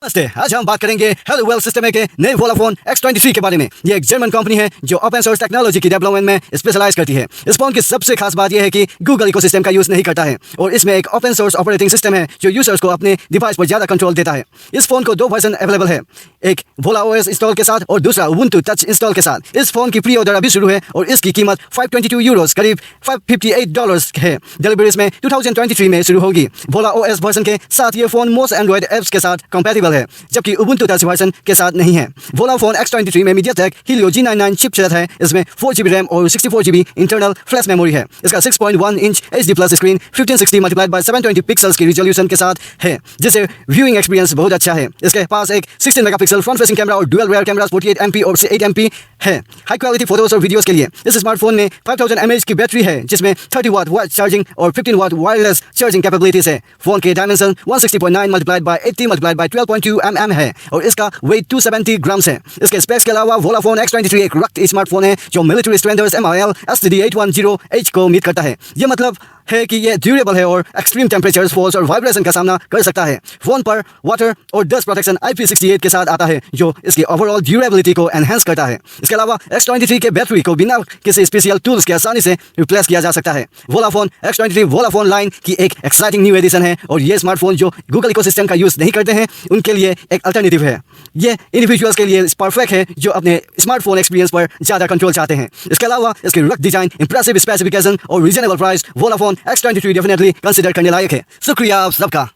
नमस्ते, आज हम बात करेंगे हेलो वेल सिस्टम के नए वोला फोन X23 के बारे में। ये एक जर्मन कंपनी है जो ओपन सोर्स टेक्नोलॉजी की डेवलपमेंट में स्पेशलाइज करती है। इस फोन की सबसे खास बात यह है कि गूगल इकोसिस्टम का यूज नहीं करता है और इसमें एक ओपन सोर्स ऑपरेटिंग सिस्टम है जो यूजर्स को अपने डिवाइस पर ज्यादा कंट्रोल देता है। इस फोन को 2 वर्जन अवेलेबल है, एक Volla OS इंस्टॉल के साथ और दूसरा Ubuntu Touch इंस्टॉल के साथ। इस फोन की प्री ऑर्डर अभी शुरू है और इसकी कीमत €522 करीब $558 है। डिलीवरीज में 2023 में शुरू होगी। Volla OS वर्जन के साथ ये फोन मोस्ट एंड्रॉइड एप्स के साथ कंपैटिबल है, जबकि Ubuntu Touch वर्जन के साथ नहीं है। Volla Phone X23 में MediaTek Helio G99 चिपसेट है। इसमें 4GB रैम और 64GB इंटरनल फ्लैश मेमोरी है। इसका 6.1 inch HD plus screen 1560x720 pixels की रिजोल्यूशन के साथ है, जिससे व्यूइंग एक्सपीरियंस बहुत अच्छा है। इसके पास एक 16 मेगापिक्सल फ्रंट फेसिंग कैमरा और डुअल रियर कैमरा 48MP और 8MP है। हाई क्वालिटी फोटोज और वीडियोस के लिए इस स्मार्टफोन में 5000 mAh की बैटरी है, जिसमें 30 वाट वाइड चार्जिंग और 15 वाट वायरलेस चार्जिंग कैपेबिलिटीज है। फोन के dimension 160.9 multiplied by 80 multiplied by 12.2 mm है और इसका वेट 270 ग्राम्स है। इसके स्पेक्स के अलावा Volla Phone X23 एक रक्त स्मार्टफोन है जो military standards MIL STD 810H को मीट करता है। ये मतलब है कि ये ड्यूरेबल है और एक्सट्रीम टेम्परेचर्स, फॉल्स और वाइब्रेशन का सामना कर सकता है। फोन पर वाटर और डस्ट प्रोटेक्शन IP68 के साथ आता है जो इसकी ओवरऑल ड्यूरेबिलिटी को एनहेंस करता है। इसके अलावा X23 के बैटरी को बिना किसी स्पेशल टूल्स के आसानी से रिप्लेस किया जा सकता है। Volla Phone X23 Volla Phone line की एक एक्साइटिंग न्यू एडिशन है और ये स्मार्टफोन जो गूगल इकोसिस्टम का यूज नहीं करते हैं उनके लिए एक अल्टरनेटिव है। ये इंडिविजुअल्स के लिए परफेक्ट है जो अपने स्मार्टफोन एक्सपीरियंस पर ज़्यादा कंट्रोल चाहते हैं। इसके अलावा इसकी रफ डिजाइन, इंप्रेसिव स्पेसिफिकेशन और reasonable price Volla Phone X23 definitely consider करने लायक है। शुक्रिया आप सबका।